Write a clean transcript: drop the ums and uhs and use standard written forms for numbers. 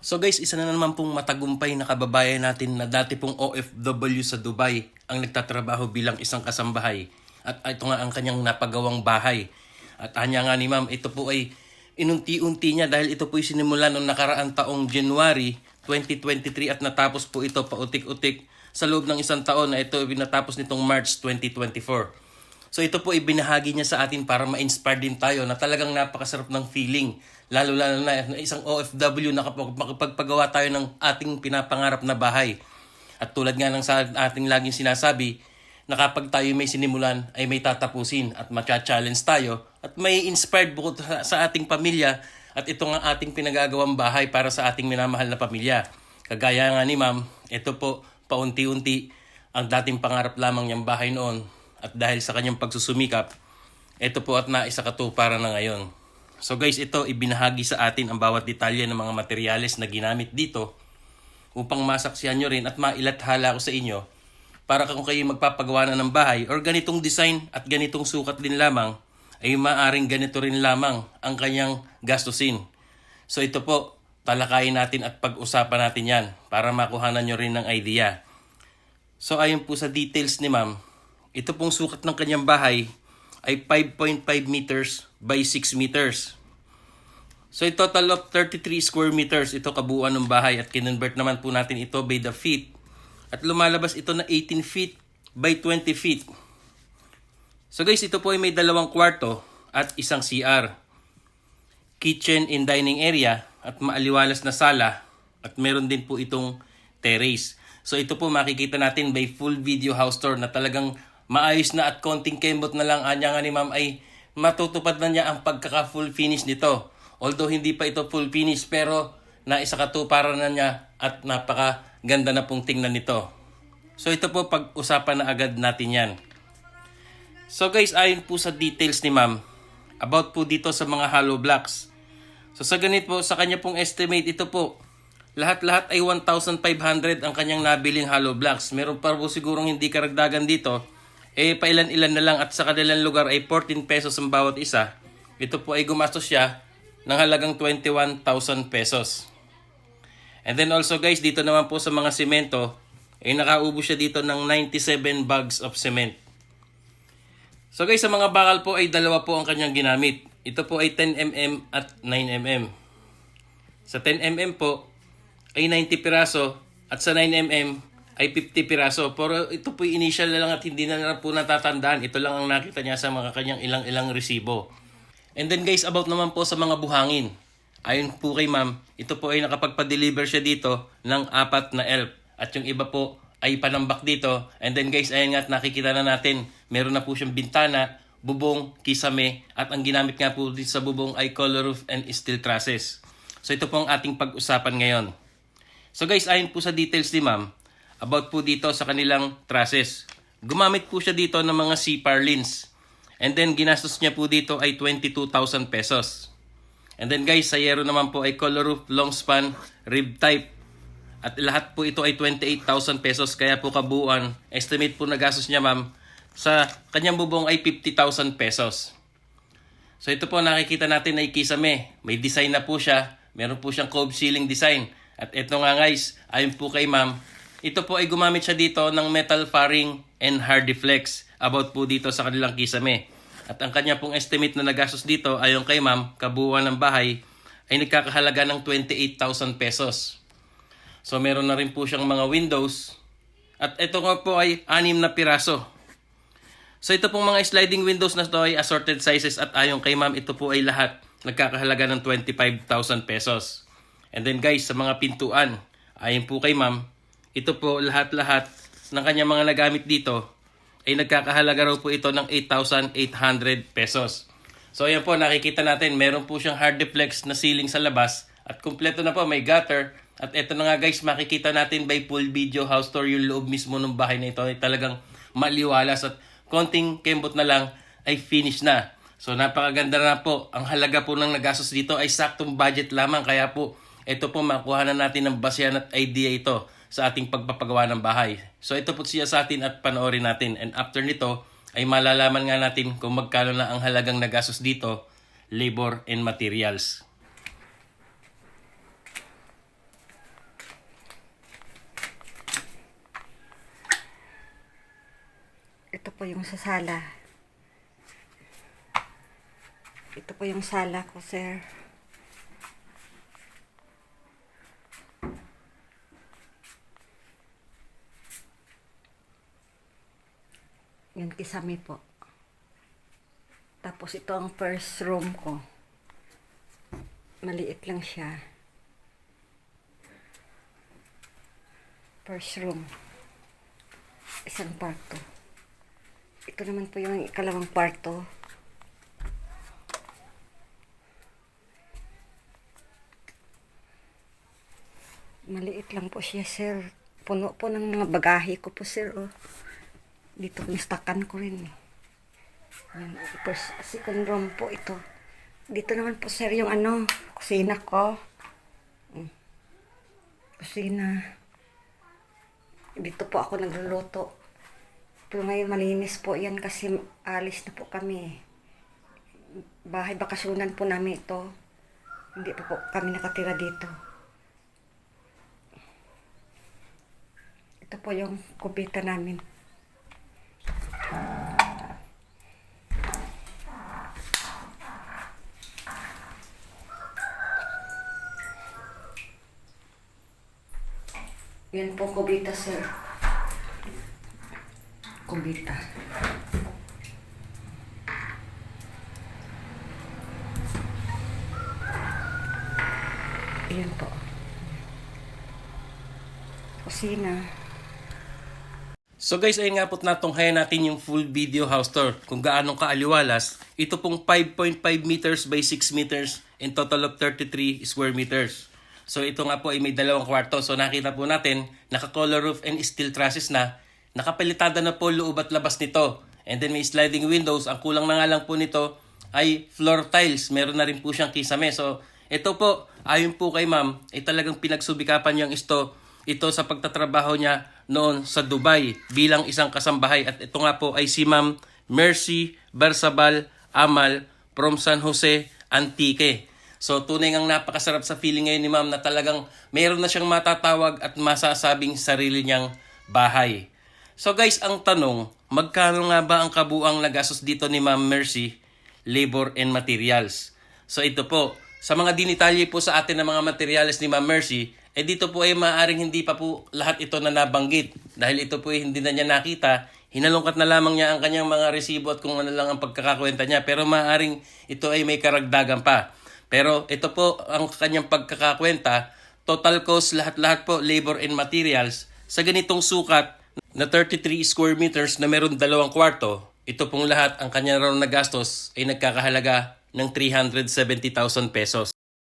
So guys, isa na naman pong matagumpay na kababayan natin na dati pong OFW sa Dubai ang nagtatrabaho bilang isang kasambahay. At ito nga ang kanyang napagawang bahay. At anya nga ni ma'am, ito po ay inunti-unti niya dahil ito po ay sinimula noong nakaraang taong January 2023 at natapos po ito pautik-utik sa loob ng isang taon na ito binatapos nitong March 2024. So ito po ibinahagi niya sa atin para ma-inspire din tayo na talagang napakasarap ng feeling. Lalo-lalo na isang OFW na makapagpagawa tayo ng ating pinapangarap na bahay. At tulad nga ng sa ating laging sinasabi, na kapag tayo may sinimulan ay may tatapusin at matcha-challenge tayo at may inspired bukod sa ating pamilya at ito nga ating pinagagawang bahay para sa ating minamahal na pamilya. Kagaya nga ni ma'am, ito po paunti-unti ang dating pangarap lamang niyang bahay noon at dahil sa kanyang pagsusumikap, ito po at naisakatuparan na ngayon. So guys, ito ibinahagi sa atin ang bawat detalye ng mga materyales na ginamit dito upang masaksihan nyo rin at mailathala ko sa inyo para kung kayo magpapagawa na ng bahay or ganitong design at ganitong sukat din lamang ay maaring ganito rin lamang ang kanyang gastusin. So ito po, talakayin natin at pag-usapan natin yan para makuhanan nyo rin ng idea. So ayon po sa details ni ma'am, ito pong sukat ng kanyang bahay ay 5.5 meters by 6 meters. So a total of 33 square meters ito kabuuan ng bahay at kinonvert naman po natin ito by the feet. At lumalabas ito na 18 feet by 20 feet. So guys, ito po ay may 2 kwarto at isang CR. Kitchen and dining area at maaliwalas na sala at meron din po itong terrace. So ito po makikita natin by full video house tour na talagang maayos na at konting kembot na lang anya nga ni ma'am ay matutupad na niya ang pagkaka-full finish nito. Although hindi pa ito full finish pero naisakatuparan na niya at napakaganda na pong tingnan nito. So ito po pag-usapan na agad natin yan. So guys, ayon po sa details ni ma'am, about po dito sa mga hollow blocks. So sa ganito po, sa kanya pong estimate ito po, lahat-lahat ay 1,500 ang kanyang nabiling hollow blocks. Meron pa po sigurong hindi karagdagan dito. Pailan-ilan na lang at sa kanilang lugar ay 14 pesos ang bawat isa. Ito po ay gumastos siya ng halagang 21,000 pesos. And then also guys, dito naman po sa mga semento, ay nakaubo siya dito ng 97 bags of cement. So guys, sa mga bakal po ay 2 po ang kanyang ginamit. Ito po ay 10mm at 9mm. Sa 10mm po ay 90 piraso at sa 9mm ay 50 piraso. Pero ito po initial na lang at hindi na po natatandaan. Ito lang ang nakita niya sa mga kanyang ilang resibo. And then guys, about naman po sa mga buhangin. Ayon po kay ma'am, ito po ay nakapagpa-deliver siya dito ng 4 na elf. At yung iba po ay panambak dito. And then guys, ayan nga at nakikita na natin, meron na po siyang bintana, bubong, kisame, at ang ginamit nga po dito sa bubong ay color roof and steel trusses. So ito po ang ating pag-usapan ngayon. So guys, ayon po sa details ni ma'am, about po dito sa kanilang trusses. Gumamit po siya dito ng mga C-purlins. And then ginastos niya po dito ay 22,000 pesos. And then guys, sa yero naman po ay color roof, long span, rib type. At lahat po ito ay 28,000 pesos. Kaya po kabuuan, estimate po na gastos niya ma'am, sa kanyang bubong ay 50,000 pesos. So ito po nakikita natin ay kisame. May design na po siya. Meron po siyang cove ceiling design. At ito nga guys, ayon po kay ma'am, ito po ay gumamit siya dito ng metal faring and hardy flex about po dito sa kanilang kisame. At ang kanya pong estimate na nagastos dito ayon kay ma'am, kabuuan ng bahay ay nagkakahalaga ng 28,000 pesos. So meron na rin po siyang mga windows. At ito nga po ay 6 na piraso. So ito pong mga sliding windows na ito ay assorted sizes at ayon kay ma'am, ito po ay lahat nagkakahalaga ng 25,000 pesos. And then guys, sa mga pintuan, ayon po kay ma'am, ito po lahat-lahat ng kanyang mga nagamit dito ay nagkakahalaga raw po ito ng 8,800 pesos. So ayan po, nakikita natin, meron po siyang hard deflex na ceiling sa labas at kumpleto na po, may gutter. At ito na nga guys, makikita natin by full video house tour yung loob mismo ng bahay na ito ay talagang maliwalas at konting kembot na lang ay finish na. So napakaganda na po. Ang halaga po ng nagastos dito ay saktong budget lamang. Kaya po, ito po makuha na natin ng basehan at idea ito sa ating pagpapagawa ng bahay. So ito po siya sa atin at panoorin natin. And after nito ay malalaman nga natin kung magkano na ang halagang nagastos dito, labor and materials. po yung sa sala. Ito po yung sala ko, sir. Yan, kisame po. Tapos ito ang first room ko. Maliit lang siya. First room. Isang kwarto. Ito naman po yung ikalawang kwarto. Maliit lang po siya, sir. Puno po ng mga bagahe ko po, sir. Oh. Dito nistakan ko rin. Yan, first, second room po ito. Dito naman po, sir, yung kusina ko. Kusina. Dito po ako nagluluto. Pero ngayon malinis po yan kasi alis na po kami. Bahay bakasyonan po namin ito. Hindi po kami nakatira dito. Ito po yung kubita namin. Yan po kubita, sir. Kubita. Yan po. Kusina. So guys, ayun nga po't natunghayan natin yung full video house tour kung gaano kaaliwalas. Ito pong 5.5 meters by 6 meters in total of 33 square meters. So ito nga po ay may dalawang kwarto. So nakita po natin, naka-color roof and steel trusses na. Nakapalitada na po loob at labas nito. And then may sliding windows. Ang kulang na nga lang po nito ay floor tiles. Meron na rin po siyang kisame. So ito po, ayon po kay ma'am, ay talagang pinagsubikapan niyang ito sa pagtatrabaho niya noon sa Dubai bilang isang kasambahay. At ito nga po ay si Ma'am Mercy Barsabal Amal from San Jose, Antique. So tunay ngang napakasarap sa feeling ngayon ni Ma'am na talagang mayroon na siyang matatawag at masasabing sarili niyang bahay. So guys, ang tanong, magkano nga ba ang kabuang nagastos dito ni Ma'am Mercy? Labor and materials. So ito po, sa mga dinitalye po sa atin ng mga materials ni Ma'am Mercy, dito po ay maaaring hindi pa po lahat ito na nabanggit. Dahil ito po ay hindi na niya nakita, hinalungkat na lamang niya ang kanyang mga resibo at kung ano lang ang pagkakakwenta niya. Pero maaaring ito ay may karagdagan pa. Pero ito po ang kanyang pagkakakwenta, total cost lahat-lahat po, labor and materials, sa ganitong sukat na 33 square meters na meron 2 kwarto, ito pong lahat ang kanyang raw nagastos ay nagkakahalaga ng 370,000 pesos.